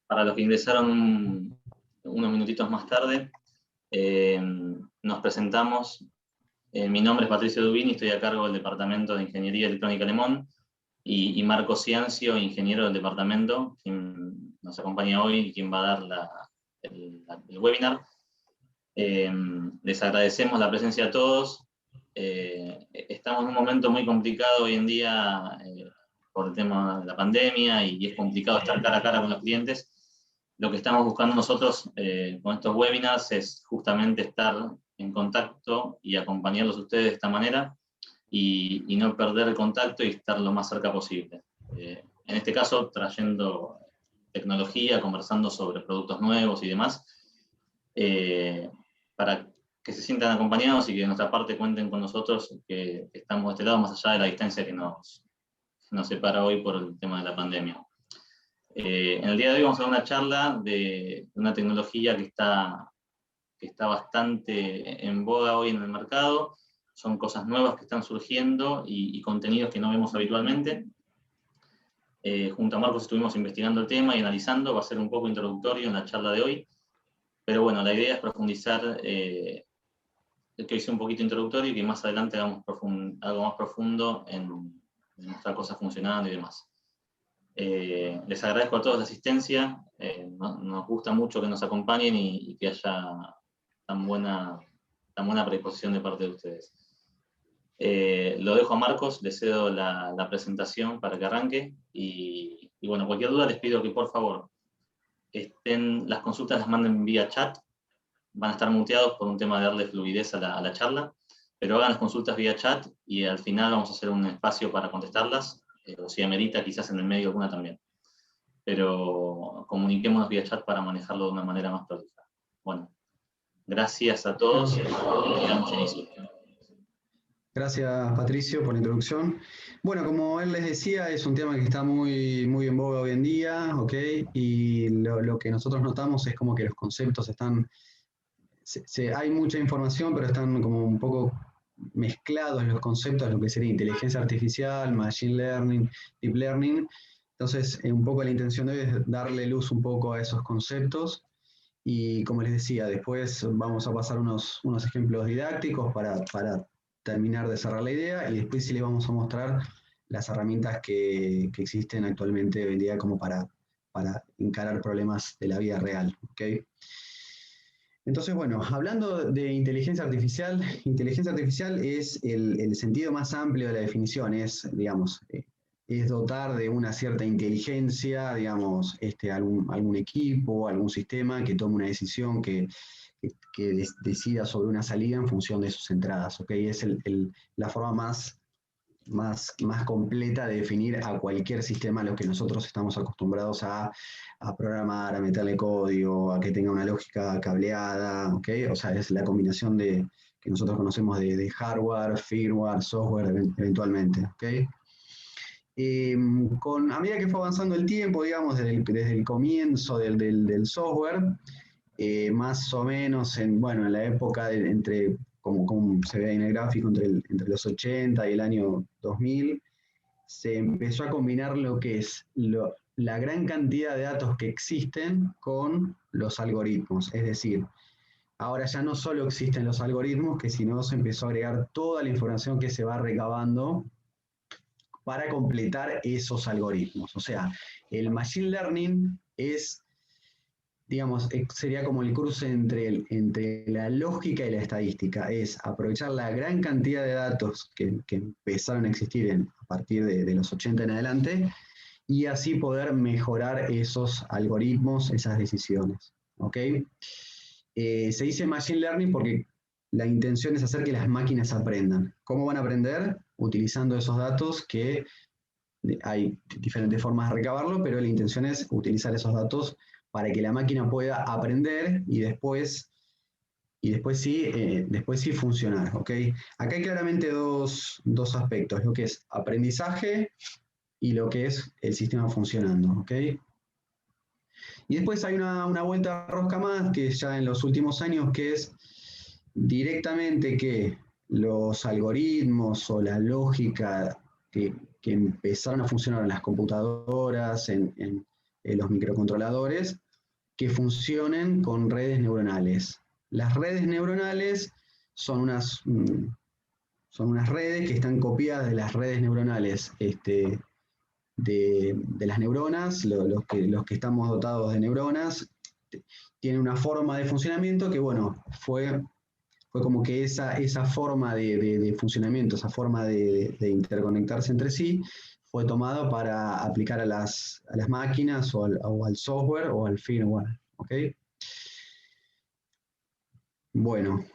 Para los que ingresaron unos minutitos más tarde, nos presentamos. Mi nombre es Patricio Dubini, estoy a cargo del Departamento de Ingeniería Electrónica Lemón, y Marco Ciancio, ingeniero del departamento, quien nos acompaña hoy y quien va a dar el webinar. Les agradecemos la presencia a todos. Estamos en un momento muy complicado hoy en día por el tema de la pandemia y es complicado estar cara a cara con los clientes. Lo que estamos buscando nosotros con estos webinars es justamente estar en contacto y acompañarlos a ustedes de esta manera y no perder el contacto y estar lo más cerca posible. En este caso, trayendo tecnología, conversando sobre productos nuevos y demás, para que se sientan acompañados y que de nuestra parte cuenten con nosotros, que estamos de este lado, más allá de la distancia que nos separa hoy por el tema de la pandemia. En el día de hoy vamos a dar una charla de una tecnología que está bastante en boga hoy en el mercado. Son cosas nuevas que están surgiendo y contenidos que no vemos habitualmente. Junto a Marcos estuvimos investigando el tema y analizando. Va a ser un poco introductorio en la charla de hoy. Pero bueno, la idea es profundizar, que hice un poquito introductorio y que más adelante hagamos algo más profundo en mostrar cosas funcionando y demás. Les agradezco a todos la asistencia. Nos gusta mucho que nos acompañen y que haya tan buena predisposición de parte de ustedes. Lo dejo a Marcos, le cedo la presentación para que arranque. Y bueno, cualquier duda les pido que por favor las consultas las manden vía chat. Van a estar muteados por un tema de darle fluidez a la charla, pero hagan las consultas vía chat y al final vamos a hacer un espacio para contestarlas, o si amerita quizás en el medio alguna también. Pero comuniquémonos vía chat para manejarlo de una manera más prolija. Bueno, gracias a todos y damos inicio. Gracias, Patricio, por la introducción. Bueno, como él les decía, es un tema que está muy, muy en boga hoy en día, ¿ok? Y lo que nosotros notamos es como que los conceptos están... hay mucha información, pero están como un poco mezclados los conceptos, lo que sería inteligencia artificial, machine learning, deep learning. Entonces, un poco la intención de hoy es darle luz un poco a esos conceptos. Y como les decía, después vamos a pasar unos ejemplos didácticos para terminar de cerrar la idea y después sí les vamos a mostrar las herramientas que existen actualmente hoy en día como para encarar problemas de la vida real. ¿Okay? Entonces, bueno, hablando de inteligencia artificial es el sentido más amplio de la definición, es, digamos, es dotar de una cierta inteligencia, digamos, algún equipo, algún sistema que tome una decisión, que decida sobre una salida en función de sus entradas, ¿ok? Es la forma más completa de definir a cualquier sistema a lo que nosotros estamos acostumbrados a programar, a meterle código, a que tenga una lógica cableada, ¿ok? O sea, es la combinación que nosotros conocemos de hardware, firmware, software eventualmente, ¿ok? A medida que fue avanzando el tiempo, digamos, desde el comienzo del software, más o menos en la época entre, como se ve en el gráfico, entre los 80 y el año 2000, se empezó a combinar lo que es la gran cantidad de datos que existen con los algoritmos. Es decir, ahora ya no solo existen los algoritmos, sino se empezó a agregar toda la información que se va recabando para completar esos algoritmos. O sea, el machine learning digamos, sería como el cruce entre la lógica y la estadística. Es aprovechar la gran cantidad de datos que empezaron a existir a partir de los 80 en adelante y así poder mejorar esos algoritmos, esas decisiones. ¿Ok? Se dice machine learning porque la intención es hacer que las máquinas aprendan. ¿Cómo van a aprender? Utilizando esos datos que hay diferentes formas de recabarlo, pero la intención es utilizar esos datos para que la máquina pueda aprender y después sí funcionar. ¿Okay? Acá hay claramente dos aspectos, lo que es aprendizaje y lo que es el sistema funcionando. ¿Okay? Y después hay una vuelta de rosca más que ya en los últimos años, que es directamente que los algoritmos o la lógica que empezaron a funcionar en las computadoras, en los microcontroladores que funcionen con redes neuronales. Las redes neuronales son unas redes que están copiadas de las redes neuronales de las neuronas. Los que estamos dotados de neuronas tienen una forma de funcionamiento que, bueno, fue como que esa forma de funcionamiento, esa forma de interconectarse entre sí, fue tomado para aplicar a las máquinas o al software o al firmware. ¿Ok? Bueno,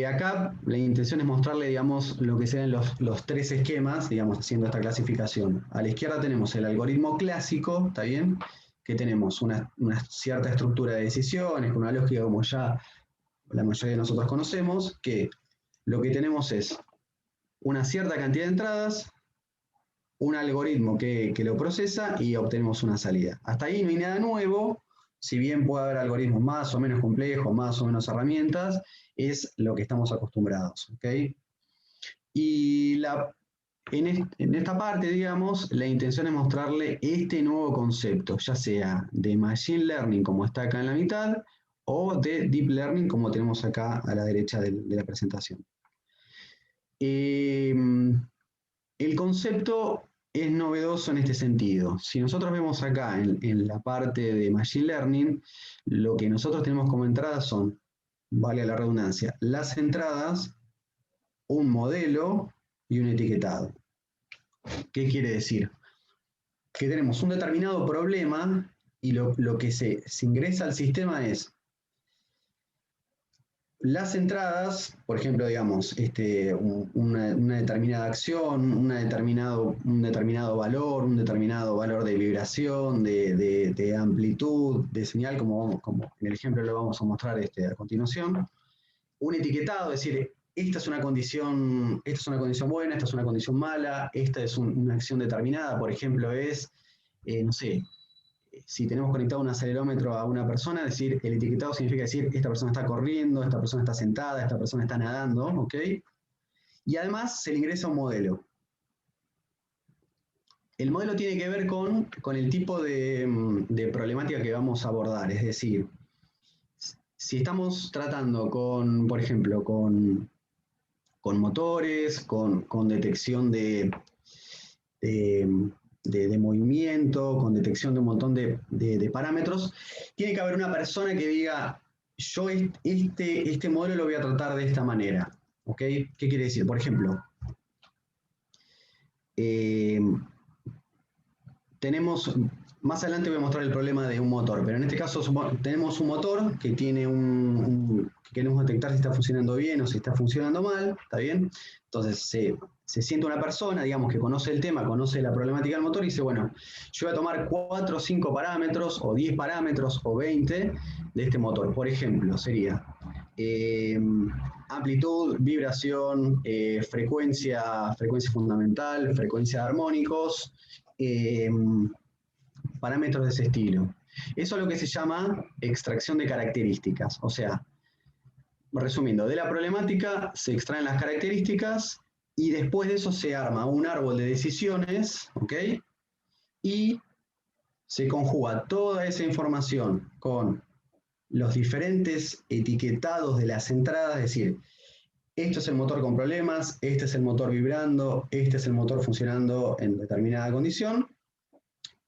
acá la intención es mostrarle, digamos, lo que sean los tres esquemas, digamos, haciendo esta clasificación. A la izquierda tenemos el algoritmo clásico, ¿está bien? Que tenemos una cierta estructura de decisiones, con una lógica como ya la mayoría de nosotros conocemos, que lo que tenemos es una cierta cantidad de entradas, un algoritmo que lo procesa y obtenemos una salida. Hasta ahí no hay nada nuevo, si bien puede haber algoritmos más o menos complejos, más o menos herramientas, es lo que estamos acostumbrados. ¿Okay? Y en esta parte, digamos, la intención es mostrarle este nuevo concepto, ya sea de Machine Learning, como está acá en la mitad, o de Deep Learning, como tenemos acá a la derecha de la presentación. El concepto es novedoso en este sentido. Si nosotros vemos acá en la parte de Machine Learning, lo que nosotros tenemos como entradas son, vale la redundancia, las entradas, un modelo y un etiquetado. ¿Qué quiere decir? Que tenemos un determinado problema y lo que se ingresa al sistema es las entradas, por ejemplo, digamos, una determinada acción, un determinado valor de vibración, de amplitud, de señal, como en el ejemplo lo vamos a mostrar a continuación. Un etiquetado, es decir, esta es una condición buena, esta es una condición mala, esta es una acción determinada, por ejemplo, no sé, si tenemos conectado un acelerómetro a una persona, es decir, el etiquetado significa decir, esta persona está corriendo, esta persona está sentada, esta persona está nadando, ¿ok? Y además se le ingresa un modelo. El modelo tiene que ver con el tipo de problemática que vamos a abordar, es decir, si estamos tratando por ejemplo, con motores, con detección de movimiento, con detección de un montón de parámetros, tiene que haber una persona que diga, yo este modelo lo voy a tratar de esta manera. ¿Ok? ¿Qué quiere decir? Por ejemplo, más adelante voy a mostrar el problema de un motor, pero en este caso tenemos un motor que tiene que queremos detectar si está funcionando bien o si está funcionando mal, ¿está bien? Entonces se siente una persona, digamos, que conoce el tema, conoce la problemática del motor y dice, bueno, yo voy a tomar 4 o 5 parámetros, o 10 parámetros, o 20 de este motor. Por ejemplo, sería amplitud, vibración, frecuencia fundamental, frecuencia de armónicos, parámetros de ese estilo. Eso es lo que se llama extracción de características. O sea, resumiendo, de la problemática se extraen las características y después de eso se arma un árbol de decisiones, ¿ok? Y se conjuga toda esa información con los diferentes etiquetados de las entradas, es decir, esto es el motor con problemas, este es el motor vibrando, este es el motor funcionando en determinada condición.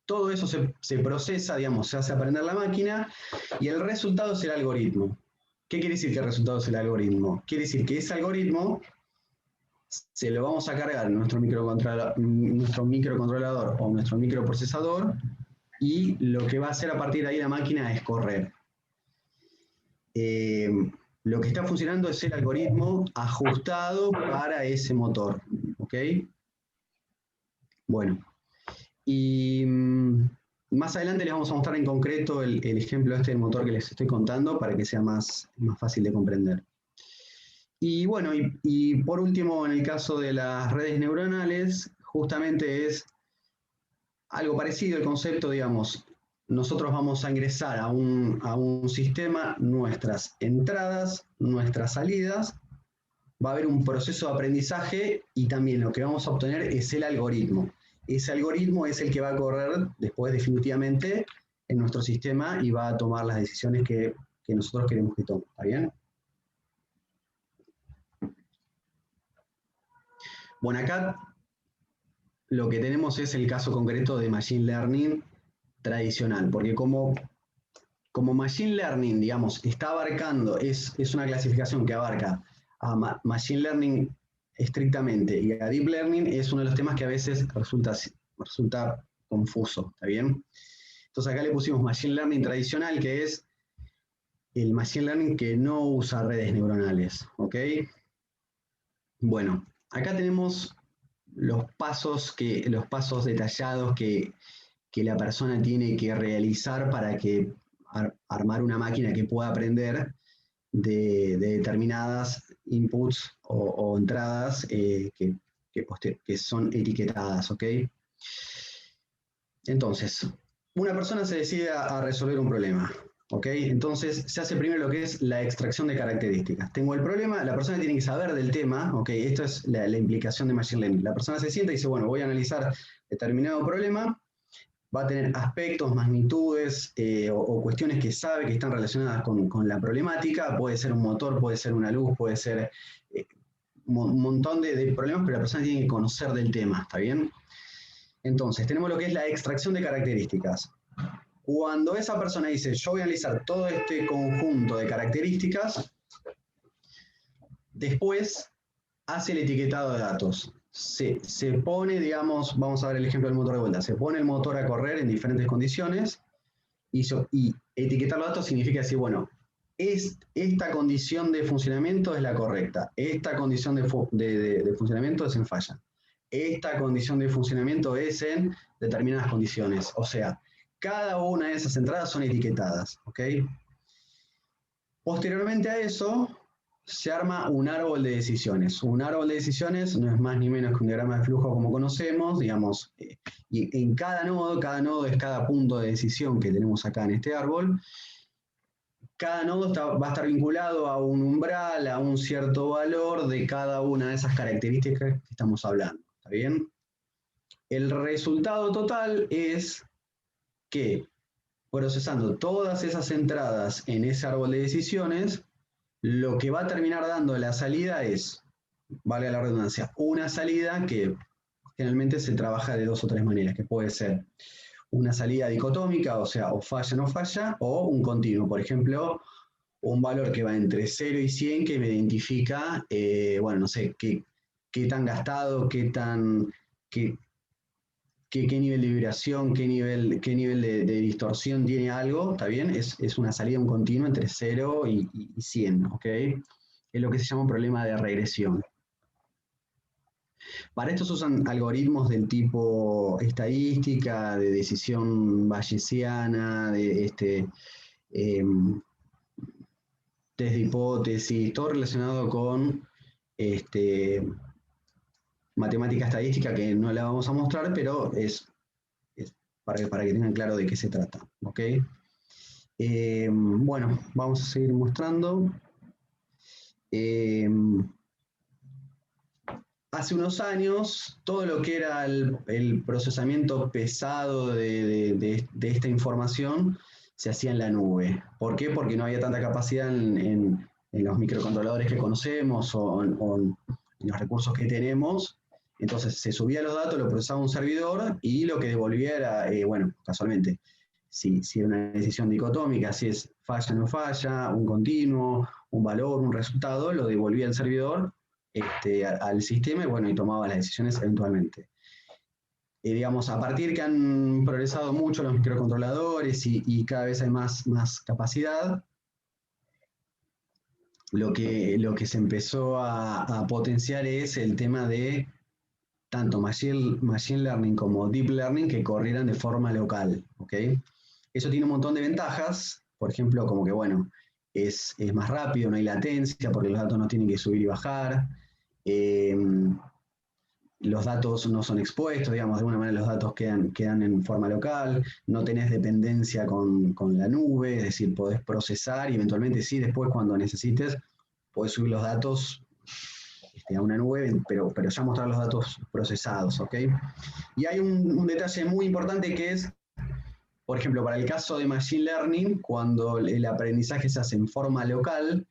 Todo eso se procesa, digamos, se hace aprender la máquina y el resultado es el algoritmo. ¿Qué quiere decir que el resultado es el algoritmo? Quiere decir que ese algoritmo se lo vamos a cargar en nuestro microcontrolador o nuestro microprocesador y lo que va a hacer a partir de ahí la máquina es correr. Lo que está funcionando es el algoritmo ajustado para ese motor. ¿Ok? Bueno. Y más adelante les vamos a mostrar en concreto el ejemplo del motor que les estoy contando para que sea más fácil de comprender. Y bueno, y por último, en el caso de las redes neuronales, justamente es algo parecido el concepto, digamos, nosotros vamos a ingresar a un sistema nuestras entradas, nuestras salidas, va a haber un proceso de aprendizaje y también lo que vamos a obtener es el algoritmo. ese algoritmo es el que va a correr después definitivamente en nuestro sistema y va a tomar las decisiones que nosotros queremos que tome. ¿Está bien? Bueno, acá lo que tenemos es el caso concreto de Machine Learning tradicional, porque como Machine Learning, digamos, está abarcando, es una clasificación que abarca a Machine Learning estrictamente y a Deep Learning, es uno de los temas que a veces resulta confuso, ¿está bien? Entonces acá le pusimos Machine Learning tradicional, que es el Machine Learning que no usa redes neuronales, ¿ok? Bueno, acá tenemos los pasos detallados que la persona tiene que realizar para que armar una máquina que pueda aprender de determinadas inputs o entradas que son etiquetadas, ¿ok? Entonces, una persona se decide a resolver un problema, ¿ok? Entonces, se hace primero lo que es la extracción de características. Tengo el problema, la persona tiene que saber del tema, ¿ok? Esto es la implicación de Machine Learning. La persona se sienta y dice, bueno, voy a analizar determinado problema, va a tener aspectos, magnitudes o cuestiones que sabe que están relacionadas con la problemática. Puede ser un motor, puede ser una luz, puede ser un montón de problemas, pero la persona tiene que conocer del tema, ¿está bien? Entonces, tenemos lo que es la extracción de características. Cuando esa persona dice, yo voy a analizar todo este conjunto de características, después hace el etiquetado de datos. Se pone, digamos, vamos a ver el ejemplo del motor de vuelta, se pone el motor a correr en diferentes condiciones y etiquetar los datos significa decir, bueno, esta condición de funcionamiento es la correcta, esta condición de funcionamiento es en falla, esta condición de funcionamiento es en determinadas condiciones. O sea, cada una de esas entradas son etiquetadas, ¿ok? Posteriormente a eso, se arma un árbol de decisiones. Un árbol de decisiones no es más ni menos que un diagrama de flujo como conocemos, digamos, y en cada nodo es cada punto de decisión que tenemos acá en este árbol. Cada nodo va a estar vinculado a un umbral, a un cierto valor de cada una de esas características que estamos hablando. ¿Está bien? El resultado total es que, procesando todas esas entradas en ese árbol de decisiones, lo que va a terminar dando la salida es, valga la redundancia, una salida que generalmente se trabaja de 2 o 3 maneras, que puede ser una salida dicotómica, o sea, o falla, no falla, o un continuo. Por ejemplo, un valor que va entre 0 y 100 que me identifica, bueno, no sé, qué tan gastado, qué nivel de vibración, qué nivel de distorsión tiene algo, ¿está bien? Es una salida, un continuo entre 0 y 100, ¿ok? Es lo que se llama un problema de regresión. Para esto se usan algoritmos del tipo estadística, de decisión bayesiana, de test de hipótesis, todo relacionado con matemática estadística, que no la vamos a mostrar, pero es para que tengan claro de qué se trata, ¿ok? Bueno, vamos a seguir mostrando. Hace unos años, todo lo que era el procesamiento pesado de esta información se hacía en la nube. ¿Por qué? Porque no había tanta capacidad en los microcontroladores que conocemos o en los recursos que tenemos. Entonces se subía los datos, lo procesaba un servidor y lo que devolvía era, bueno, casualmente, si era una decisión dicotómica, si es falla o no falla, un continuo, un valor, un resultado, lo devolvía el servidor al sistema y bueno, y tomaba las decisiones eventualmente. Digamos, a partir que han progresado mucho los microcontroladores y cada vez hay más capacidad, lo que se empezó a potenciar es el tema de tanto machine Learning como Deep Learning que corrieran de forma local, ¿ok? Eso tiene un montón de ventajas, por ejemplo, como que, bueno, es más rápido, no hay latencia porque los datos no tienen que subir y bajar, los datos no son expuestos, digamos, de alguna manera los datos quedan en forma local, no tenés dependencia con la nube, es decir, podés procesar y eventualmente sí, después cuando necesites, podés subir los datos a una nube, pero ya mostrar los datos procesados, ¿ok? Y hay un detalle muy importante que es, por ejemplo, para el caso de Machine Learning, cuando el aprendizaje se hace en forma local,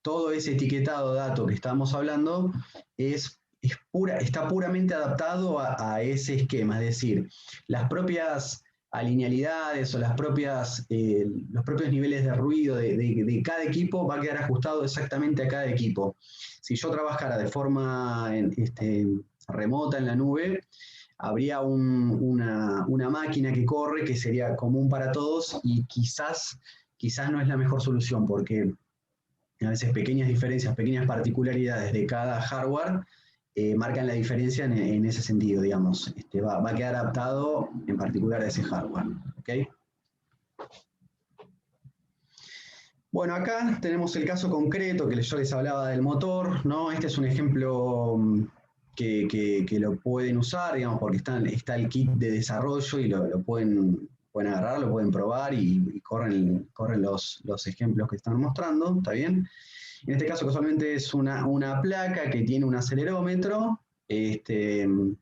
todo ese etiquetado de datos que estábamos hablando está puramente adaptado a ese esquema, es decir, las propias alinealidades o los propios niveles de ruido de cada equipo va a quedar ajustado exactamente a cada equipo. Si yo trabajara de forma remota en la nube, habría una máquina que corre que sería común para todos y quizás no es la mejor solución porque a veces pequeñas diferencias, pequeñas particularidades de cada hardware marcan la diferencia en ese sentido, digamos. Va a quedar adaptado en particular a ese hardware. ¿Okay? Bueno, acá tenemos el caso concreto que yo les hablaba del motor, ¿no? Este es un ejemplo que lo pueden usar, digamos, porque está el kit de desarrollo y lo pueden agarrar, lo pueden probar y corren los ejemplos que están mostrando, ¿está bien? En este caso casualmente es una placa que tiene un acelerómetro de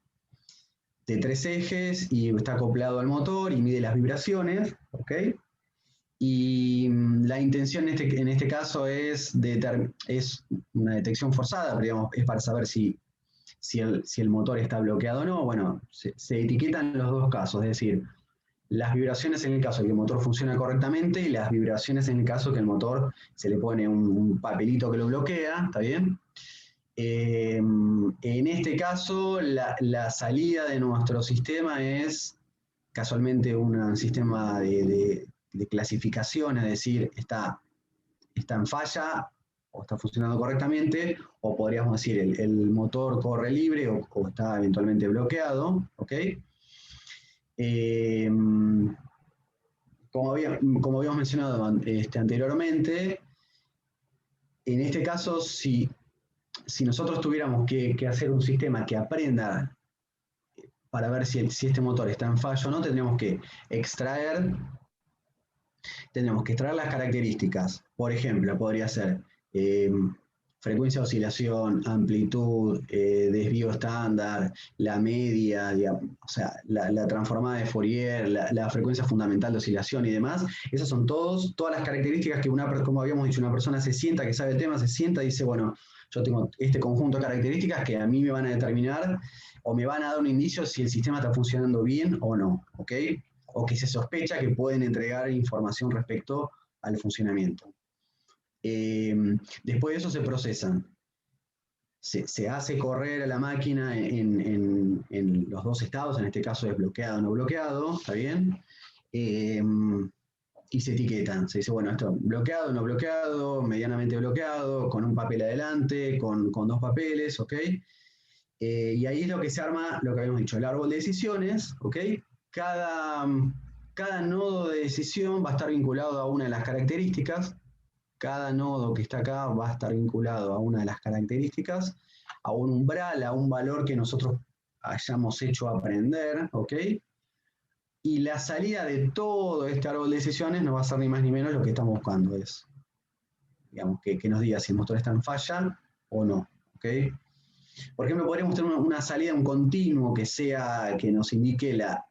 3 ejes y está acoplado al motor y mide las vibraciones, ¿ok? Y la intención en este caso es una detección forzada, pero digamos, es para saber si el motor está bloqueado o no. Bueno, se etiquetan los dos casos, es decir, las vibraciones en el caso de que el motor funciona correctamente y las vibraciones en el caso que el motor se le pone un papelito que lo bloquea, ¿está bien? En este caso, la salida de nuestro sistema es casualmente un sistema de clasificación, es decir, está en falla o está funcionando correctamente, o podríamos decir el motor corre libre o está eventualmente bloqueado, ¿ok? Como habíamos mencionado anteriormente, en este caso, si nosotros tuviéramos que hacer un sistema que aprenda para ver si este motor está en fallo o no, tendríamos que extraer las características. Por ejemplo, podría ser frecuencia de oscilación, amplitud, desvío estándar, la media, o sea, la transformada de Fourier, la frecuencia fundamental de oscilación y demás. Esas son todas las características que como habíamos dicho, una persona se sienta, que sabe el tema, se sienta y dice, bueno, yo tengo este conjunto de características que a mí me van a determinar o me van a dar un indicio si el sistema está funcionando bien o no, ¿ok? O que se sospecha que pueden entregar información respecto al funcionamiento. Después de eso se procesan. Se hace correr a la máquina en los dos estados, en este caso es bloqueado o no bloqueado, ¿está bien? Y se etiquetan. Se dice, bueno, esto bloqueado, no bloqueado, medianamente bloqueado, con un papel adelante, con 2 papeles, ¿ok? Y ahí es lo que se arma, lo que habíamos dicho, el árbol de decisiones, ¿ok? Cada nodo de decisión va a estar vinculado a una de las características. Cada nodo que está acá va a estar vinculado a una de las características, a un umbral, a un valor que nosotros hayamos hecho aprender, ¿ok? Y la salida de todo este árbol de decisiones no va a ser ni más ni menos lo que estamos buscando, es, digamos, que nos diga si el motor está en falla o no, ¿ok? Por ejemplo, podríamos tener una salida, un continuo que nos indique la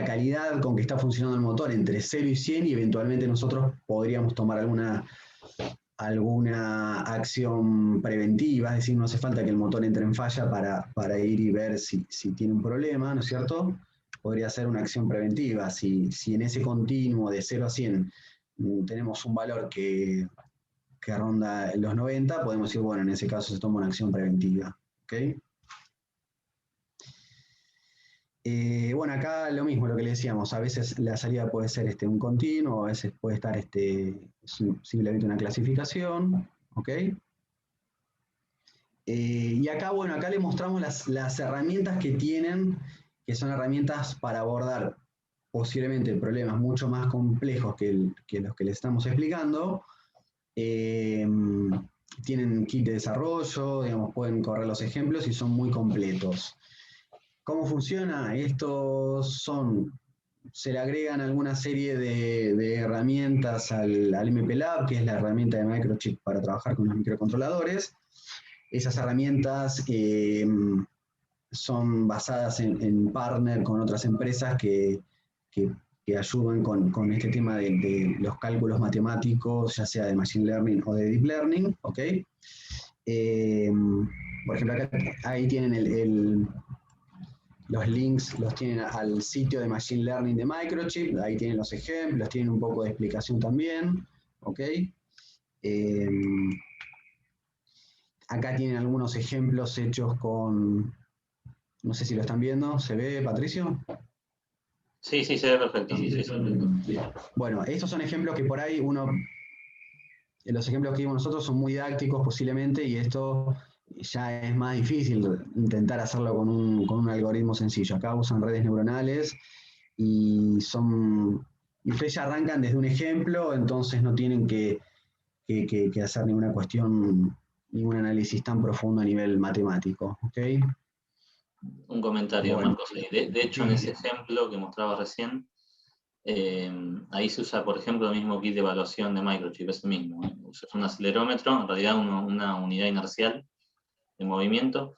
calidad con que está funcionando el motor entre 0 y 100 y eventualmente nosotros podríamos tomar alguna acción preventiva, es decir, no hace falta que el motor entre en falla para ir y ver si tiene un problema, ¿no es cierto? Podría ser una acción preventiva. Si en ese continuo de 0 a 100 tenemos un valor que ronda los 90, podemos decir, bueno, en ese caso se toma una acción preventiva, ¿ok? Bueno, acá lo mismo, lo que le decíamos, a veces la salida puede ser un continuo, a veces puede estar simplemente una clasificación, ¿ok? Y acá, bueno, acá le mostramos las herramientas que tienen, que son herramientas para abordar posiblemente problemas mucho más complejos que los que les estamos explicando. Tienen kit de desarrollo, digamos, pueden correr los ejemplos y son muy completos. ¿Cómo funciona? Estos son se le agregan alguna serie de herramientas al MPLAB, que es la herramienta de Microchip para trabajar con los microcontroladores. Esas herramientas son basadas en partner con otras empresas que ayudan con este tema de los cálculos matemáticos, ya sea de Machine Learning o de Deep Learning, ¿ok? Por ejemplo, acá ahí tienen los links, los tienen al sitio de Machine Learning de Microchip, ahí tienen los ejemplos, tienen un poco de explicación también, ¿ok? Acá tienen algunos ejemplos hechos con, no sé si lo están viendo, ¿se ve, Patricio? Sí, sí, se ve perfecto. Sí, sí. Bueno, estos son ejemplos que por ahí los ejemplos que vimos nosotros son muy didácticos posiblemente, y esto ya es más difícil intentar hacerlo con un algoritmo sencillo. Acá usan redes neuronales y ustedes ya arrancan desde un ejemplo, entonces no tienen que hacer ninguna cuestión, ningún análisis tan profundo a nivel matemático, ¿ok? Un comentario, Bueno, Marcos. De hecho, en ese ejemplo que mostraba recién, ahí se usa, por ejemplo, el mismo kit de evaluación de Microchip, es el mismo. Usas un acelerómetro, en realidad una unidad inercial de movimiento,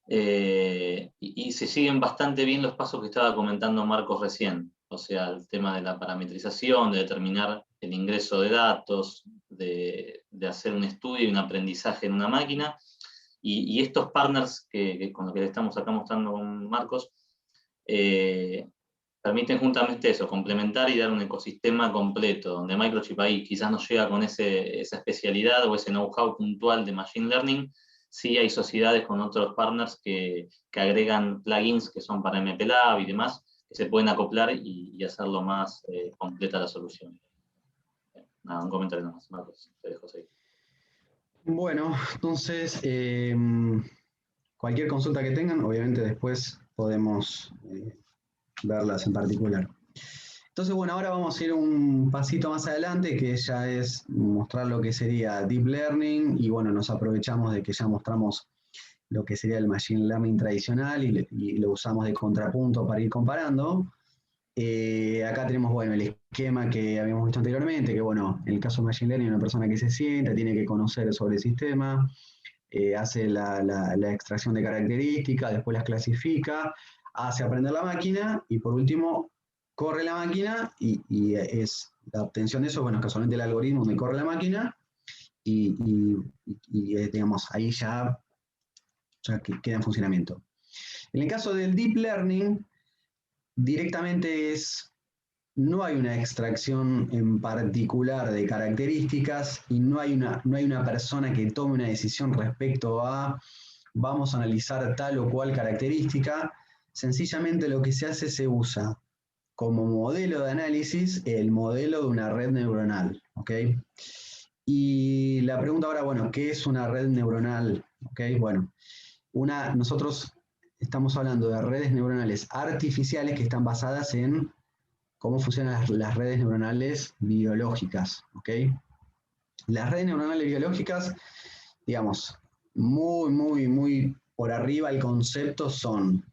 y se siguen bastante bien los pasos que estaba comentando Marcos recién. O sea, el tema de la parametrización, de determinar el ingreso de datos, de hacer un estudio y un aprendizaje en una máquina. Y estos partners con los que le estamos acá mostrando con Marcos, permiten justamente eso, complementar y dar un ecosistema completo, donde Microchip ahí quizás no llega con esa especialidad o ese know-how puntual de Machine Learning. Sí hay sociedades con otros partners que agregan plugins que son para MPLAB y demás, que se pueden acoplar y hacerlo más completa la solución. Nada, un comentario nomás, Marcos, te dejo seguir. Bueno, entonces, cualquier consulta que tengan, obviamente después podemos verlas en particular. Entonces, bueno, ahora vamos a ir un pasito más adelante, que ya es mostrar lo que sería Deep Learning, y bueno, nos aprovechamos de que ya mostramos lo que sería el Machine Learning tradicional y lo usamos de contrapunto para ir comparando. Acá tenemos, bueno, el esquema que habíamos visto anteriormente, que bueno, en el caso de Machine Learning, una persona que se sienta, tiene que conocer sobre el sistema, hace la extracción de características, después las clasifica, hace aprender la máquina y por último corre la máquina y es la obtención de eso, bueno, casualmente el algoritmo donde corre la máquina digamos, ahí ya queda en funcionamiento. En el caso del Deep Learning, directamente no hay una extracción en particular de características y no hay una persona que tome una decisión respecto a vamos a analizar tal o cual característica. Sencillamente lo que se hace, se usa como modelo de análisis el modelo de una red neuronal, ¿ok? Y la pregunta ahora, bueno, ¿qué es una red neuronal? ¿Ok? Bueno, nosotros estamos hablando de redes neuronales artificiales que están basadas en cómo funcionan las redes neuronales biológicas, ¿ok? Las redes neuronales biológicas, digamos, muy por arriba el concepto son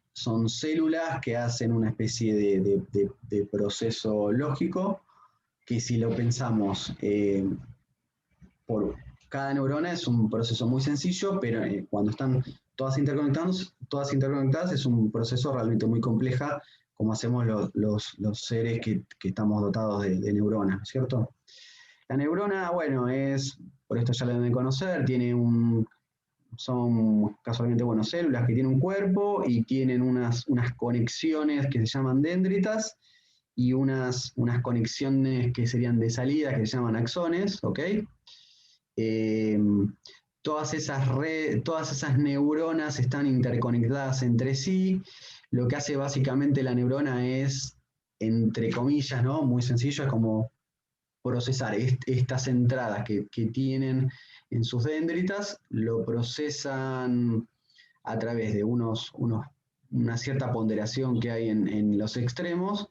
células que hacen una especie de proceso lógico, que si lo pensamos por cada neurona es un proceso muy sencillo, pero cuando están todas interconectadas es un proceso realmente muy compleja, como hacemos los seres que estamos dotados de neuronas, ¿cierto? La neurona, bueno, por esto ya lo deben conocer, son casualmente, bueno, células que tienen un cuerpo y tienen unas conexiones que se llaman dendritas y unas conexiones que serían de salida que se llaman axones, ¿ok? Todas esas neuronas están interconectadas entre sí. Lo que hace básicamente la neurona es, entre comillas, ¿no? Muy sencillo, es como procesar estas entradas que tienen en sus dendritas, lo procesan a través de una cierta ponderación que hay en los extremos,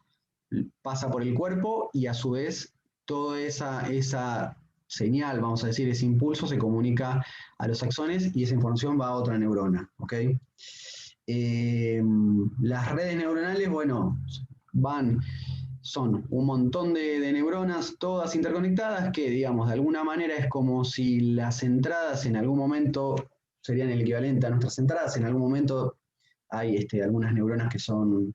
pasa por el cuerpo y a su vez toda esa señal, vamos a decir, ese impulso se comunica a los axones y esa información va a otra neurona, ¿ok? Las redes neuronales, bueno, son un montón de neuronas, todas interconectadas, que, digamos, de alguna manera es como si las entradas en algún momento serían el equivalente a nuestras entradas. En algún momento hay algunas neuronas que son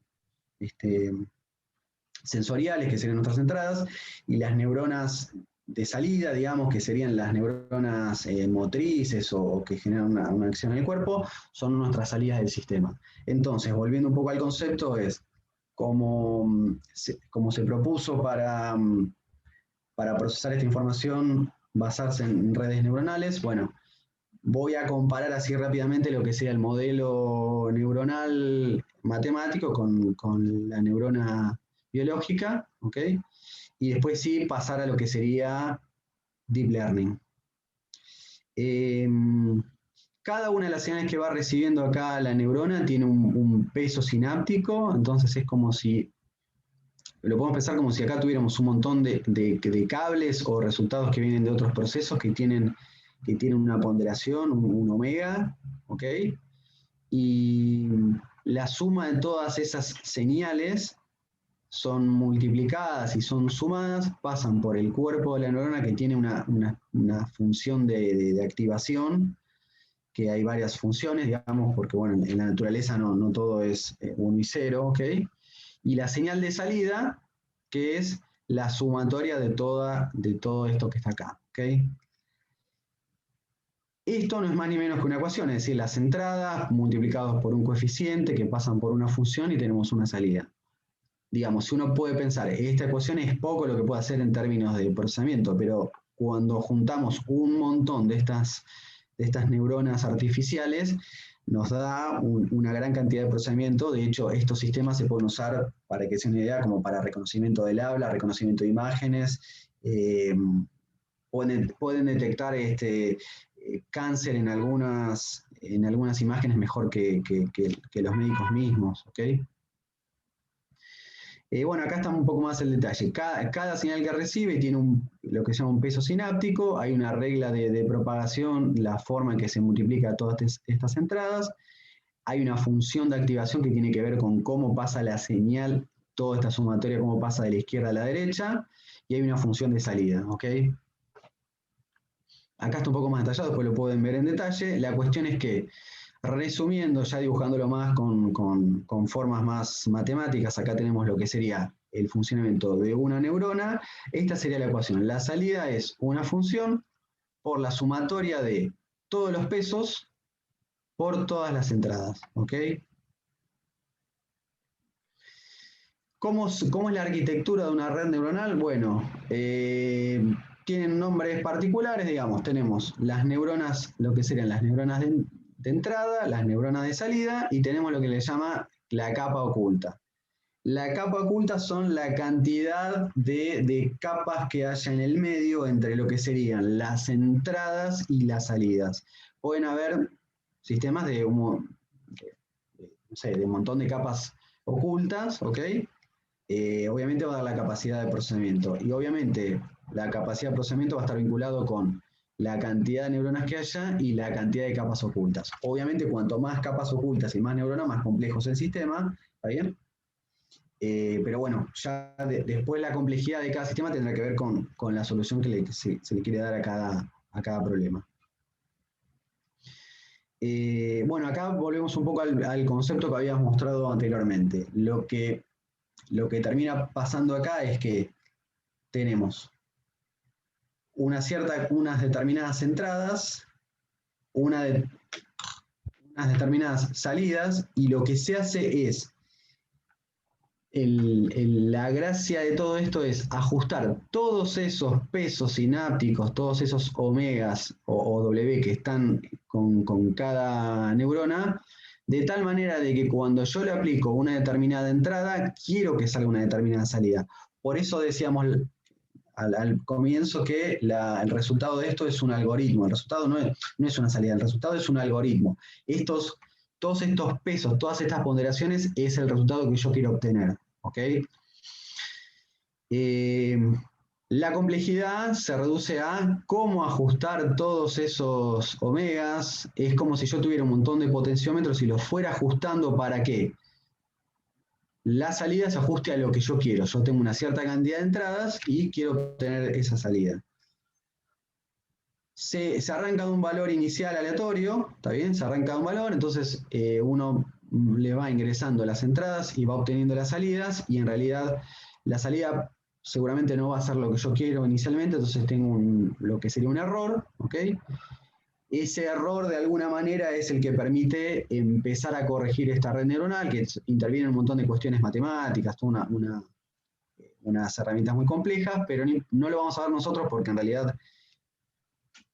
sensoriales, que serían nuestras entradas, y las neuronas de salida, digamos, que serían las neuronas motrices o que generan una acción en el cuerpo, son nuestras salidas del sistema. Entonces, volviendo un poco al concepto, es como se propuso para procesar esta información, basarse en redes neuronales. Bueno, voy a comparar así rápidamente lo que sea el modelo neuronal matemático con la neurona biológica, ¿ok? Y después sí pasar a lo que sería Deep Learning. Cada una de las señales que va recibiendo acá la neurona tiene un peso sináptico, entonces es como si, lo podemos pensar como si acá tuviéramos un montón de cables o resultados que vienen de otros procesos que tienen una ponderación, un omega, ¿ok? Y la suma de todas esas señales son multiplicadas y son sumadas, pasan por el cuerpo de la neurona, que tiene una función de activación, que hay varias funciones, digamos, porque bueno, en la naturaleza no todo es 1 y 0, ¿ok? Y la señal de salida, que es la sumatoria de todo esto que está acá, ¿ok? Esto no es más ni menos que una ecuación, es decir, las entradas multiplicadas por un coeficiente que pasan por una función y tenemos una salida. Digamos, si uno puede pensar, esta ecuación es poco lo que puede hacer en términos de procesamiento, pero cuando juntamos un montón de estas neuronas artificiales, nos da una gran cantidad de procesamiento. De hecho, estos sistemas se pueden usar, para que se den una idea, como para reconocimiento del habla, reconocimiento de imágenes, pueden detectar cáncer en algunas imágenes mejor que los médicos mismos, ¿ok? Bueno, acá está un poco más el detalle. Cada señal que recibe tiene lo que se llama un peso sináptico, hay una regla de propagación, la forma en que se multiplica todas estas entradas, hay una función de activación que tiene que ver con cómo pasa la señal, toda esta sumatoria, cómo pasa de la izquierda a la derecha, y hay una función de salida, ¿ok? Acá está un poco más detallado, después lo pueden ver en detalle. La cuestión es que, resumiendo, ya dibujándolo más con formas más matemáticas, acá tenemos lo que sería el funcionamiento de una neurona. Esta sería la ecuación. La salida es una función por la sumatoria de todos los pesos por todas las entradas, ¿ok? ¿Cómo es la arquitectura de una red neuronal? Bueno, tienen nombres particulares, digamos, tenemos las neuronas, lo que serían las neuronas de entrada, las neuronas de salida, y tenemos lo que le llama la capa oculta. La capa oculta son la cantidad de capas que haya en el medio entre lo que serían las entradas y las salidas. Pueden haber sistemas de un montón de capas ocultas, ¿ok? Obviamente va a dar la capacidad de procesamiento. Y obviamente la capacidad de procesamiento va a estar vinculado con la cantidad de neuronas que haya y la cantidad de capas ocultas. Obviamente, cuanto más capas ocultas y más neuronas, más complejo es el sistema. ¿Está bien? Pero bueno, ya después la complejidad de cada sistema tendrá que ver con la solución que se le quiere dar a cada problema. Bueno, acá volvemos un poco al concepto que habíamos mostrado anteriormente. Lo que termina pasando acá es que tenemos unas determinadas entradas, unas determinadas salidas, y lo que se hace es, la gracia de todo esto es ajustar todos esos pesos sinápticos, todos esos omegas o W que están con cada neurona, de tal manera de que cuando yo le aplico una determinada entrada, quiero que salga una determinada salida. Por eso decíamos al comienzo que el resultado de esto es un algoritmo. El resultado no es una salida, el resultado es un algoritmo. Todos estos pesos, todas estas ponderaciones es el resultado que yo quiero obtener, ¿ok? La complejidad se reduce a cómo ajustar todos esos omegas. Es como si yo tuviera un montón de potenciómetros y los fuera ajustando. ¿Para qué? la salida se ajuste a lo que yo quiero. Yo tengo una cierta cantidad de entradas y quiero obtener esa salida. Se arranca de un valor inicial aleatorio, ¿está bien? Se arranca de un valor, entonces uno le va ingresando las entradas y va obteniendo las salidas, y en realidad la salida seguramente no va a ser lo que yo quiero inicialmente, entonces tengo lo que sería un error, ¿ok? Ese error de alguna manera es el que permite empezar a corregir esta red neuronal, que interviene en un montón de cuestiones matemáticas, toda unas herramientas muy complejas, pero no lo vamos a ver nosotros porque en realidad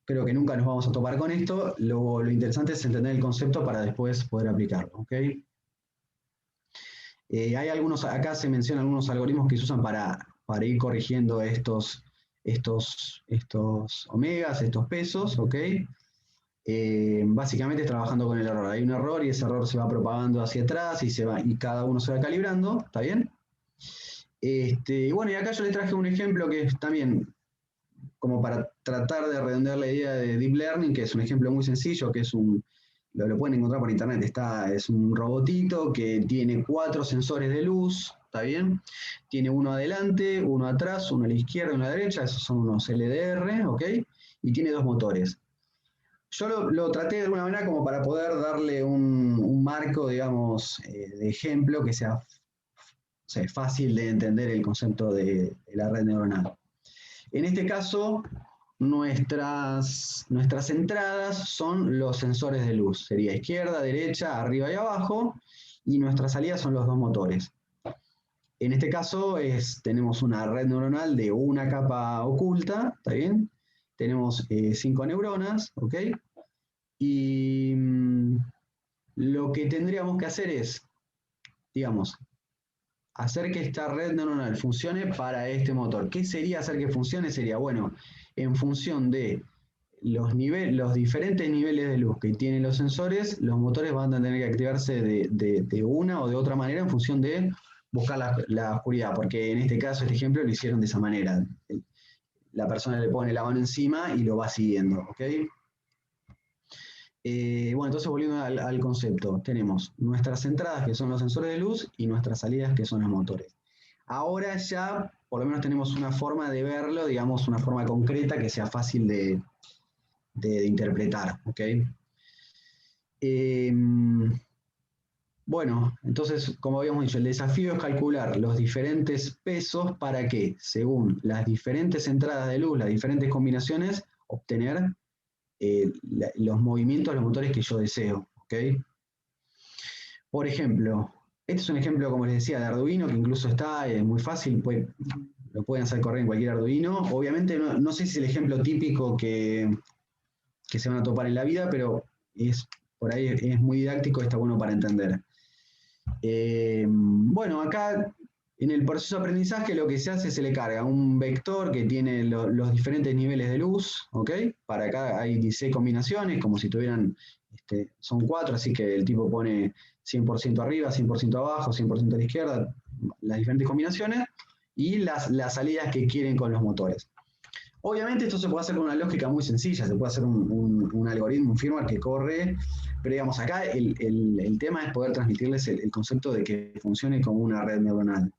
creo que nunca nos vamos a topar con esto. Lo interesante es entender el concepto para después poder aplicarlo, ¿ok? Hay algunos, acá se mencionan algunos algoritmos que se usan para ir corrigiendo estos omegas, estos pesos, ¿ok? Básicamente es trabajando con el error. Hay un error y ese error se va propagando hacia atrás y cada uno se va calibrando, ¿está bien? Bueno, y acá yo les traje un ejemplo que es también como para tratar de redondear la idea de Deep Learning, que es un ejemplo muy sencillo, que es lo pueden encontrar por internet, es un robotito que tiene 4 sensores de luz, ¿está bien? Tiene uno adelante, uno atrás, uno a la izquierda y uno a la derecha, esos son unos LDR, ¿ok? Y tiene 2 motores. Yo lo traté de alguna manera como para poder darle un marco, digamos, de ejemplo que sea fácil de entender el concepto de la red neuronal. En este caso, nuestras entradas son los sensores de luz. Sería izquierda, derecha, arriba y abajo. Y nuestras salidas son los 2 motores. En este caso tenemos una red neuronal de una capa oculta, ¿está bien? Tenemos 5 neuronas, ¿ok? Y lo que tendríamos que hacer es, digamos, hacer que esta red neuronal funcione para este motor. ¿Qué sería hacer que funcione? Sería, bueno, en función de los diferentes niveles de luz que tienen los sensores, los motores van a tener que activarse de una o de otra manera en función de buscar la oscuridad, porque en este caso, este ejemplo, lo hicieron de esa manera. La persona le pone la mano encima y lo va siguiendo, ¿ok? Bueno, entonces volviendo al concepto, tenemos nuestras entradas que son los sensores de luz y nuestras salidas que son los motores. Ahora ya por lo menos tenemos una forma de verlo, digamos, una forma concreta que sea fácil de interpretar, ¿ok? Bueno, entonces, como habíamos dicho, el desafío es calcular los diferentes pesos para que, según las diferentes entradas de luz, las diferentes combinaciones, obtener los movimientos, los motores que yo deseo, ¿ok? Por ejemplo, este es un ejemplo, como les decía, de Arduino, que incluso está muy fácil, lo pueden hacer correr en cualquier Arduino. Obviamente, no sé si es el ejemplo típico que se van a topar en la vida, pero por ahí es muy didáctico, está bueno para entender. Bueno, acá en el proceso de aprendizaje lo que se hace es se le carga un vector que tiene los diferentes niveles de luz, ¿ok? Para acá hay 16 combinaciones, como si tuvieran, son 4, así que el tipo pone 100% arriba, 100% abajo, 100% a la izquierda, las diferentes combinaciones y las salidas que quieren con los motores. Obviamente esto se puede hacer con una lógica muy sencilla, se puede hacer un algoritmo, un firmware que corre, pero digamos acá el tema es poder transmitirles el concepto de que funcione como una red neuronal.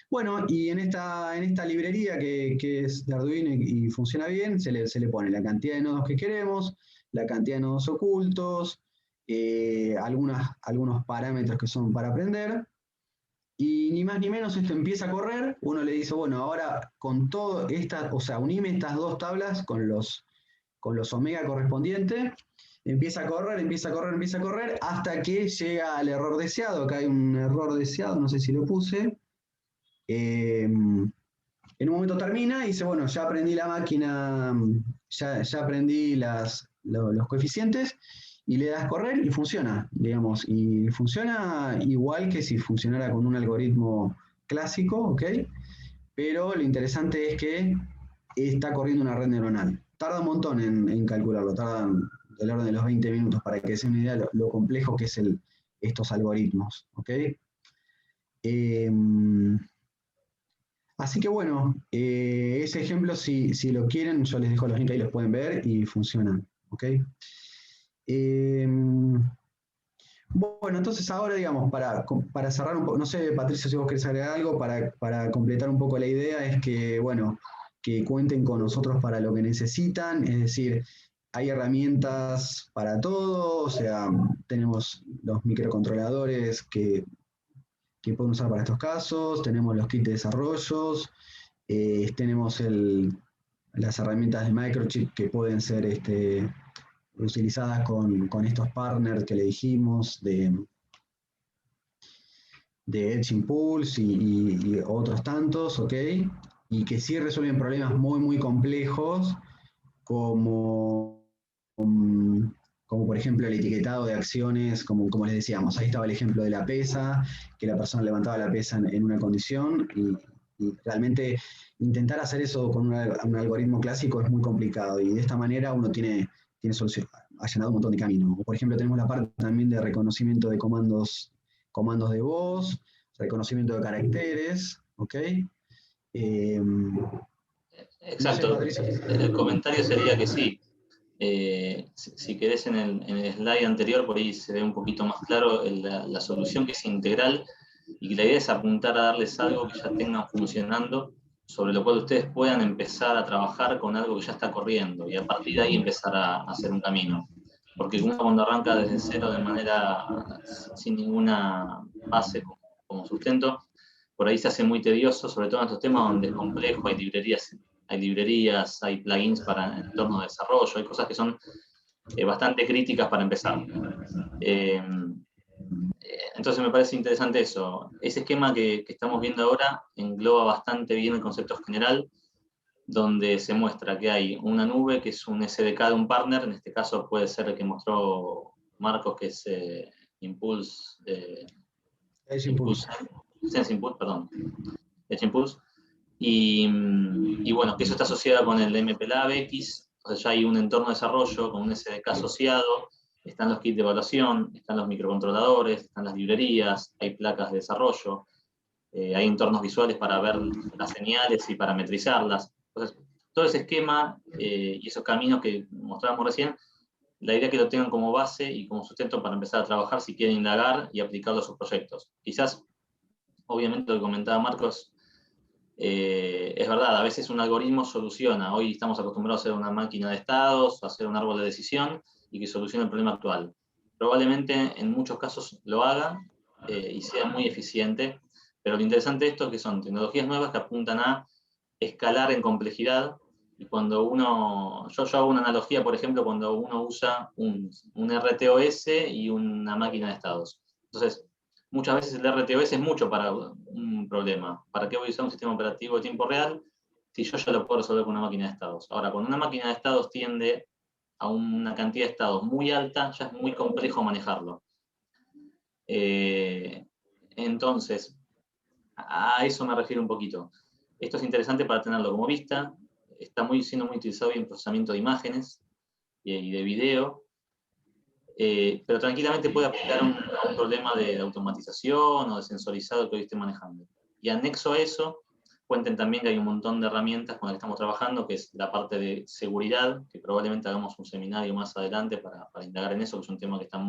Bueno, y en esta librería que es de Arduino y funciona bien, se le pone la cantidad de nodos que queremos, la cantidad de nodos ocultos, algunos parámetros que son para aprender. Y ni más ni menos esto empieza a correr, uno le dice, bueno, ahora con todo o sea, unime estas 2 tablas con los omega correspondientes, empieza a correr, empieza a correr, empieza a correr, hasta que llega al error deseado. Acá hay un error deseado, no sé si lo puse. En un momento termina y dice, bueno, ya aprendí la máquina, ya aprendí los coeficientes, y le das correr y funciona, digamos, y funciona igual que si funcionara con un algoritmo clásico, ¿ok? Pero lo interesante es que está corriendo una red neuronal. Tarda un montón en calcularlo, tarda del orden de los 20 minutos para que se den una idea de lo complejo que es estos algoritmos, ¿ok? Así que bueno, ese ejemplo, si lo quieren, yo les dejo los links ahí, los pueden ver y funcionan, ¿ok? Bueno, entonces ahora, digamos, para cerrar un poco, no sé, Patricio, si vos querés agregar algo, para completar un poco la idea, es que, bueno, que cuenten con nosotros para lo que necesitan, es decir, hay herramientas para todo, o sea, tenemos los microcontroladores que pueden usar para estos casos, tenemos los kits de desarrollos, tenemos las herramientas de microchip que pueden ser utilizadas con estos partners que le dijimos de Edge Impulse y otros tantos, ¿ok? Y que sí resuelven problemas muy, muy complejos, como, como por ejemplo el etiquetado de acciones, como les decíamos, ahí estaba el ejemplo de la pesa, que la persona levantaba la pesa en una condición y realmente intentar hacer eso con un algoritmo clásico es muy complicado y de esta manera uno tiene solución, ha llenado un montón de caminos. Por ejemplo, tenemos la parte también de reconocimiento de comandos de voz, reconocimiento de caracteres, ¿ok? No sé, Exacto. Patricio. El comentario sería que sí. Si querés en el slide anterior, por ahí se ve un poquito más claro la solución que es integral y que la idea es apuntar a darles algo que ya tengan funcionando, sobre lo cual ustedes puedan empezar a trabajar con algo que ya está corriendo y a partir de ahí empezar a hacer un camino. Porque uno cuando arranca desde cero de manera sin ninguna base como sustento, por ahí se hace muy tedioso, sobre todo en estos temas donde es complejo, hay librerías, hay plugins para entornos de desarrollo, hay cosas que son bastante críticas para empezar. Eh, entonces me parece interesante eso. Ese esquema que estamos viendo ahora engloba bastante bien el concepto general, donde se muestra que hay una nube que es un SDK de un partner, en este caso puede ser el que mostró Marcos, que es Impulse, Edge Impulse. Impulse, Sense Input, perdón, Edge Impulse. Y bueno, que eso está asociado con el MPLAB X, entonces ya hay un entorno de desarrollo con un SDK asociado, están los kits de evaluación, están los microcontroladores, están las librerías, hay placas de desarrollo, hay entornos visuales para ver las señales y parametrizarlas. Entonces, todo ese esquema y esos caminos que mostrábamos recién, la idea es que lo tengan como base y como sustento para empezar a trabajar si quieren indagar y aplicarlo a sus proyectos. Quizás, obviamente, lo que comentaba Marcos, es verdad, a veces un algoritmo soluciona. Hoy estamos acostumbrados a hacer una máquina de estados, a hacer un árbol de decisión y que solucione el problema actual. Probablemente en muchos casos lo haga y sea muy eficiente, pero lo interesante de esto es que son tecnologías nuevas que apuntan a escalar en complejidad. Y cuando yo hago una analogía, por ejemplo, cuando uno usa un RTOS y una máquina de estados. Entonces, muchas veces el RTOS es mucho para un problema. ¿Para qué voy a usar un sistema operativo de tiempo real si yo ya lo puedo resolver con una máquina de estados? Ahora, cuando una máquina de estados tiende a una cantidad de estados muy alta, ya es muy complejo manejarlo. Entonces, a eso me refiero un poquito. Esto es interesante para tenerlo como vista. Está siendo muy utilizado en procesamiento de imágenes y de video. Pero tranquilamente puede aplicar a un problema de automatización o de sensorizado que hoy esté manejando. Y anexo a eso, cuenten también que hay un montón de herramientas con las que estamos trabajando, que es la parte de seguridad, que probablemente hagamos un seminario más adelante para indagar en eso, que es un tema que está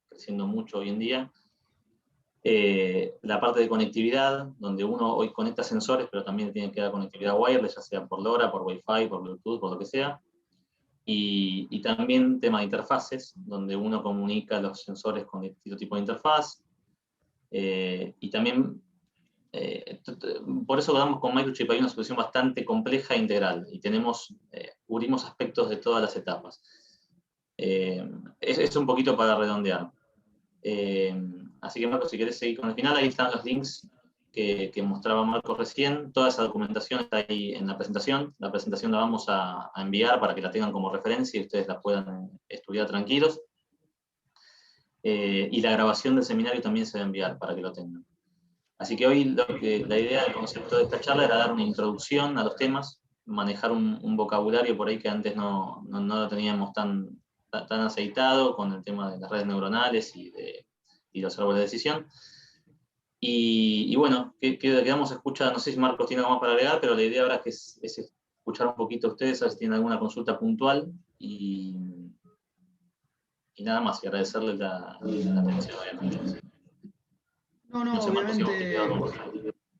creciendo mucho hoy en día. La parte de conectividad, donde uno hoy conecta sensores, pero también tiene que dar conectividad wireless, ya sea por LoRa, por Wi-Fi, por Bluetooth, por lo que sea. Y también tema de interfaces, donde uno comunica los sensores con distinto tipo de interfaz. Y también, por eso damos con Microchip, hay una solución bastante compleja e integral, y cubrimos aspectos de todas las etapas. Es un poquito para redondear. Así que Marcos, si querés seguir con el final, ahí están los links que mostraba Marcos recién. Toda esa documentación está ahí en la presentación. La presentación la vamos a enviar para que la tengan como referencia y ustedes la puedan estudiar tranquilos. Y la grabación del seminario también se va a enviar para que lo tengan. Así que hoy la idea del concepto de esta charla era dar una introducción a los temas, manejar un vocabulario por ahí que antes no lo teníamos tan aceitado con el tema de las redes neuronales y los árboles de decisión. Y bueno, quedamos a escuchar, no sé si Marcos tiene algo más para agregar, pero la idea ahora es escuchar un poquito a ustedes, a ver si tienen alguna consulta puntual. nada más, y agradecerle la atención, obviamente. No, No sé, Marcos, si vos te obviamente, quedó con...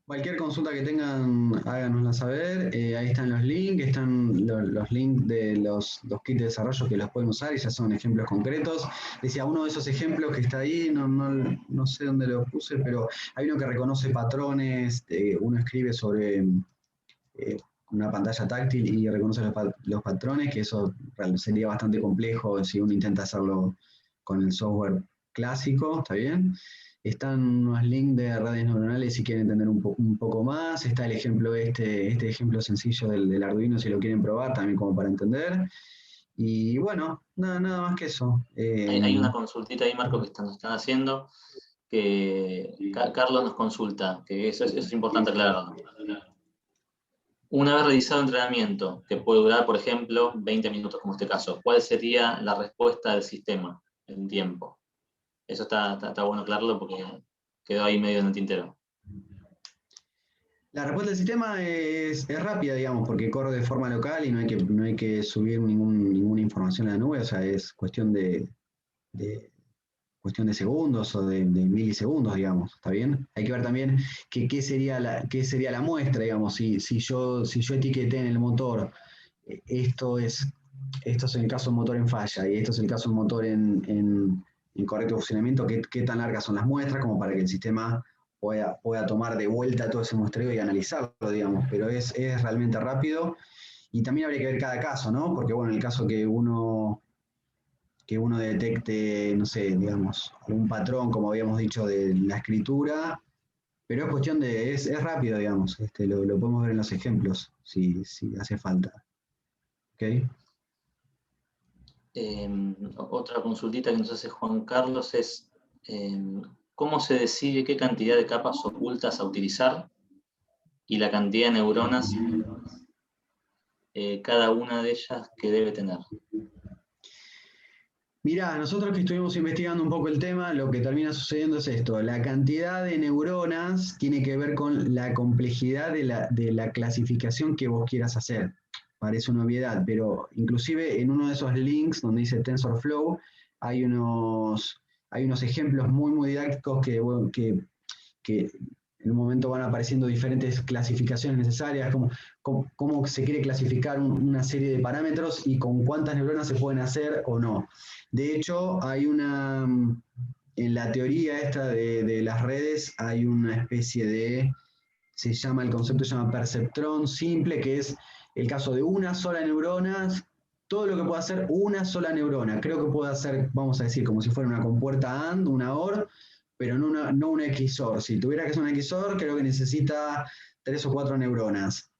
cualquier consulta que tengan, háganosla saber. Ahí están los links, están los links de los kits de desarrollo que los pueden usar y ya son ejemplos concretos. Decía, uno de esos ejemplos que está ahí, no sé dónde lo puse, pero hay uno que reconoce patrones, uno escribe sobre una pantalla táctil y reconoce los patrones, que eso sería bastante complejo si uno intenta hacerlo con el software clásico, ¿está bien? Están unos links de redes neuronales si quieren entender un poco más. Está el ejemplo, este ejemplo sencillo del Arduino si lo quieren probar, también como para entender. Y bueno, nada más que eso. Hay una consultita ahí, Marco, que nos están haciendo, que Carlos nos consulta, que eso es importante aclararlo. Una vez realizado el entrenamiento, que puede durar, por ejemplo, 20 minutos como este caso, ¿cuál sería la respuesta del sistema en tiempo? Eso está bueno aclararlo porque quedó ahí medio en el tintero. La respuesta del sistema es rápida, digamos, porque corre de forma local y no hay que subir ninguna información a la nube, o sea, es cuestión de segundos o de milisegundos, digamos, ¿está bien? Hay que ver también qué sería la muestra, digamos, si yo etiqueté en el motor, esto es el caso de motor en falla y esto es el caso de motor en correcto funcionamiento, qué tan largas son las muestras como para que el sistema pueda tomar de vuelta todo ese muestreo y analizarlo, digamos, pero es realmente rápido y también habría que ver cada caso, ¿no? Porque bueno, en el caso que uno detecte, no sé, digamos, algún patrón, como habíamos dicho, de la escritura, pero es cuestión es rápido, digamos, lo podemos ver en los ejemplos, si hace falta. ¿Ok? Otra consultita que nos hace Juan Carlos es, ¿cómo se decide qué cantidad de capas ocultas a utilizar y la cantidad de neuronas, cada una de ellas que debe tener? Mirá, nosotros que estuvimos investigando un poco el tema, lo que termina sucediendo es esto, la cantidad de neuronas tiene que ver con la complejidad de la clasificación que vos quieras hacer. Parece una obviedad, pero inclusive en uno de esos links donde dice TensorFlow, hay unos ejemplos muy didácticos que en un momento van apareciendo diferentes clasificaciones necesarias, cómo se quiere clasificar una serie de parámetros y con cuántas neuronas se pueden hacer o no. De hecho, en la teoría esta de las redes hay una especie el concepto se llama perceptrón simple, que es el caso de una sola neurona, todo lo que puede hacer una sola neurona. Creo que puede hacer, vamos a decir, como si fuera una compuerta AND, una OR, pero no una XOR. Si tuviera que ser una XOR, creo que necesita 3 o 4 neuronas.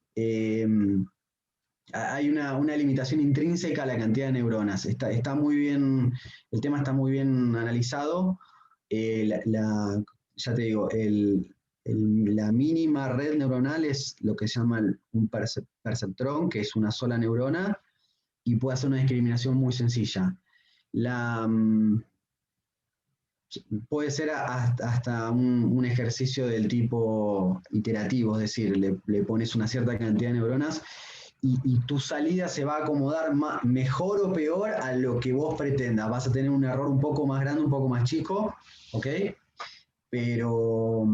Hay una limitación intrínseca a la cantidad de neuronas. Está muy bien, el tema está muy bien analizado. Ya te digo, la mínima red neuronal es lo que se llama un perceptrón, que es una sola neurona, y puede hacer una discriminación muy sencilla. Puede ser hasta un ejercicio del tipo iterativo, es decir, le pones una cierta cantidad de neuronas y tu salida se va a acomodar mejor o peor a lo que vos pretendas. Vas a tener un error un poco más grande, un poco más chico, ¿ok? Pero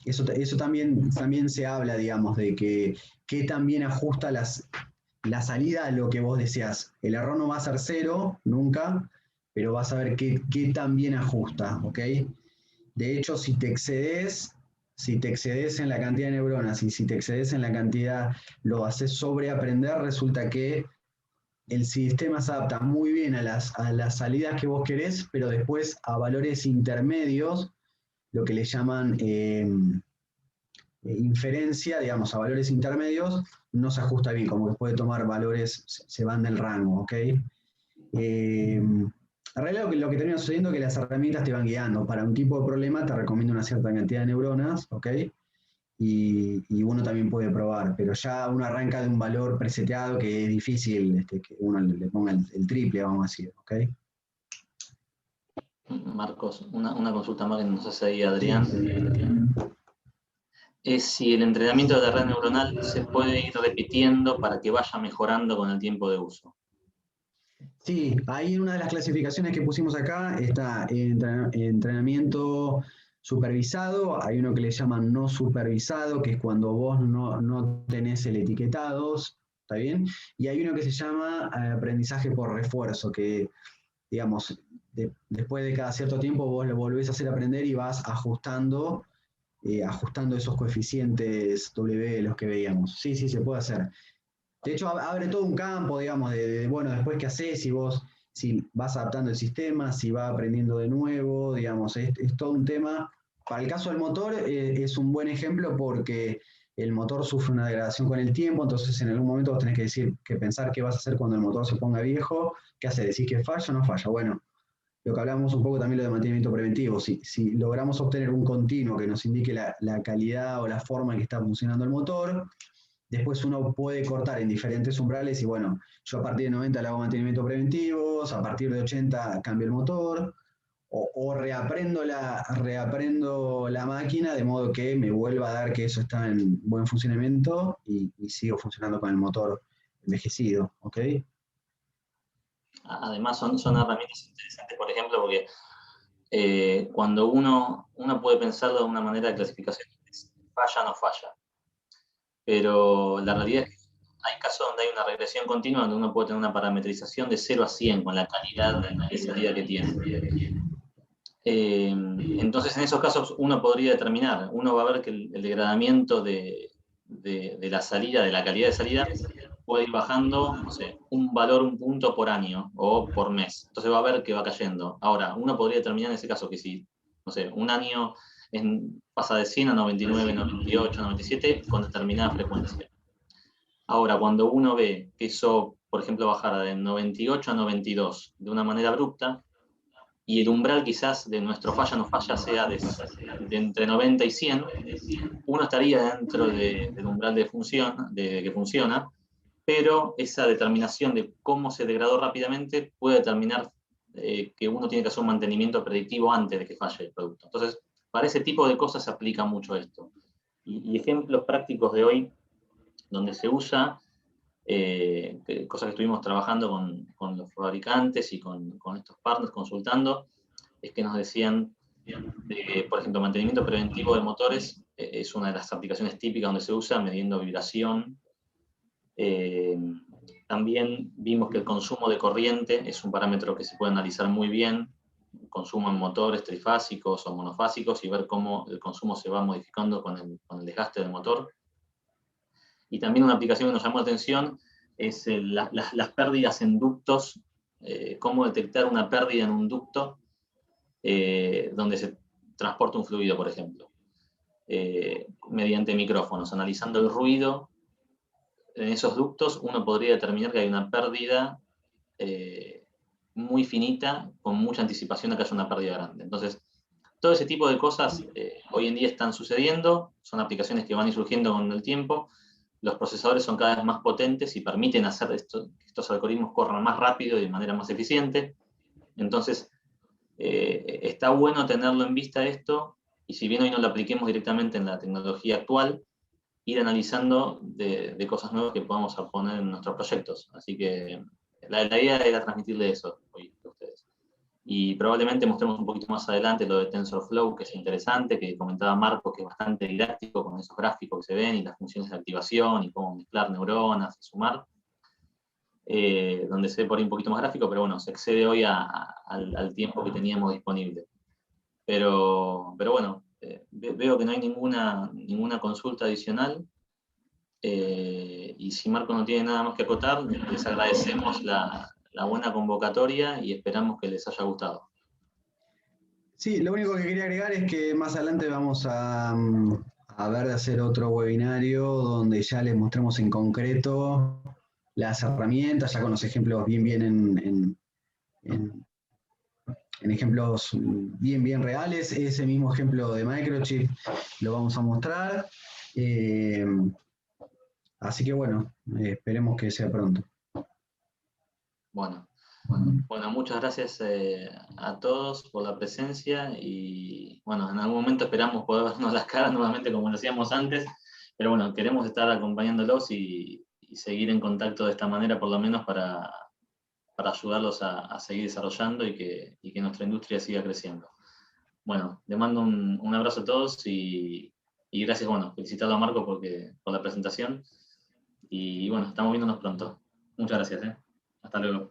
eso también se habla, digamos, de que también ajusta la salida a lo que vos deseas. El error no va a ser cero, nunca, pero vas a ver qué tan bien ajusta, ¿ok? De hecho, si te excedes en la cantidad de neuronas y si te excedes en la cantidad, lo haces sobreaprender, resulta que el sistema se adapta muy bien a las salidas que vos querés, pero después a valores intermedios, lo que le llaman inferencia, digamos, a valores intermedios, no se ajusta bien, como que puede tomar valores, se van del rango, ¿ok? En realidad lo que termina sucediendo es que las herramientas te van guiando. Para un tipo de problema te recomiendo una cierta cantidad de neuronas, ¿ok? Y uno también puede probar, pero ya uno arranca de un valor preseteado que es difícil que uno le ponga el triple, vamos a decir, ¿ok? Marcos, una consulta más que nos hace ahí Adrián. Sí. Es si el entrenamiento de la red neuronal se puede ir repitiendo para que vaya mejorando con el tiempo de uso. Sí, ahí en una de las clasificaciones que pusimos acá está entrenamiento supervisado, hay uno que le llaman no supervisado, que es cuando vos no tenés el etiquetado, ¿está bien? Y hay uno que se llama aprendizaje por refuerzo, que digamos, después de cada cierto tiempo vos lo volvés a hacer aprender y vas ajustando esos coeficientes W, los que veíamos. Sí, sí, se puede hacer. De hecho, abre todo un campo, digamos, bueno, después qué haces, si vas adaptando el sistema, si va aprendiendo de nuevo, digamos, es todo un tema. Para el caso del motor, es un buen ejemplo porque el motor sufre una degradación con el tiempo, entonces en algún momento vos tenés que pensar qué vas a hacer cuando el motor se ponga viejo, qué hace, decís que falla o no falla. Bueno, lo que hablábamos un poco también lo de mantenimiento preventivo, si logramos obtener un continuo que nos indique la calidad o la forma en que está funcionando el motor, después uno puede cortar en diferentes umbrales y bueno, yo a partir de 90 le hago mantenimiento preventivos, a partir de 80 cambio el motor, o reaprendo la máquina de modo que me vuelva a dar que eso está en buen funcionamiento y sigo funcionando con el motor envejecido, ¿ok? Además son herramientas interesantes, por ejemplo, porque cuando uno puede pensarlo de una manera de clasificación, falla o no falla, pero la realidad es que hay casos donde hay una regresión continua, donde uno puede tener una parametrización de 0 a 100 con la calidad de salida que tiene. Entonces, en esos casos, uno podría determinar, uno va a ver que el degradamiento de la salida, de la calidad de salida, puede ir bajando, no sé, un valor, un punto por año o por mes. Entonces va a ver que va cayendo. Ahora, uno podría determinar en ese caso que si, no sé, un año pasa de 100 a 99, 98, 97 con determinada frecuencia. Ahora, cuando uno ve que eso, por ejemplo, bajara de 98 a 92 de una manera abrupta, y el umbral quizás de nuestro falla no falla sea de entre 90 y 100, uno estaría dentro del umbral de función, de que funciona, pero esa determinación de cómo se degradó rápidamente puede determinar que uno tiene que hacer un mantenimiento predictivo antes de que falle el producto. Entonces, para ese tipo de cosas se aplica mucho esto. Y ejemplos prácticos de hoy donde se usa, cosas que estuvimos trabajando con los fabricantes y con estos partners consultando, es que nos decían, por ejemplo, mantenimiento preventivo de motores es una de las aplicaciones típicas donde se usa, midiendo vibración. También vimos que el consumo de corriente es un parámetro que se puede analizar muy bien, consumo en motores trifásicos o monofásicos y ver cómo el consumo se va modificando con el desgaste del motor. Y también una aplicación que nos llamó la atención es las pérdidas en ductos, cómo detectar una pérdida en un ducto donde se transporta un fluido, por ejemplo, mediante micrófonos, analizando el ruido en esos ductos, uno podría determinar que hay una pérdida muy finita, con mucha anticipación de que haya una pérdida grande. Entonces, todo ese tipo de cosas hoy en día están sucediendo, son aplicaciones que van a ir surgiendo con el tiempo, los procesadores son cada vez más potentes y permiten hacer que estos algoritmos corran más rápido y de manera más eficiente. Entonces, está bueno tenerlo en vista esto, y si bien hoy no lo apliquemos directamente en la tecnología actual, ir analizando de cosas nuevas que podamos poner en nuestros proyectos. Así que la idea era transmitirle eso hoy a ustedes. Y probablemente mostremos un poquito más adelante lo de TensorFlow, que es interesante, que comentaba Marco, que es bastante didáctico con esos gráficos que se ven y las funciones de activación y cómo mezclar neuronas y sumar, donde se ve por ahí un poquito más gráfico, pero bueno, se excede hoy al tiempo que teníamos disponible. Pero bueno, veo que no hay ninguna consulta adicional. Y si Marco no tiene nada más que acotar, les agradecemos la buena convocatoria y esperamos que les haya gustado. Sí, lo único que quería agregar es que más adelante vamos a ver de hacer otro webinario donde ya les mostremos en concreto las herramientas, ya con los ejemplos bien en ejemplos bien reales. Ese mismo ejemplo de Microchip lo vamos a mostrar. Así que bueno, esperemos que sea pronto. Bueno, muchas gracias a todos por la presencia y bueno, en algún momento esperamos poder vernos las caras nuevamente como lo hacíamos antes, pero bueno, queremos estar acompañándolos y seguir en contacto de esta manera por lo menos para ayudarlos a seguir desarrollando y que nuestra industria siga creciendo. Bueno, le mando un abrazo a todos y gracias, bueno, felicitarlo a Marco por la presentación. Y bueno, estamos viéndonos pronto. Muchas gracias. Hasta luego.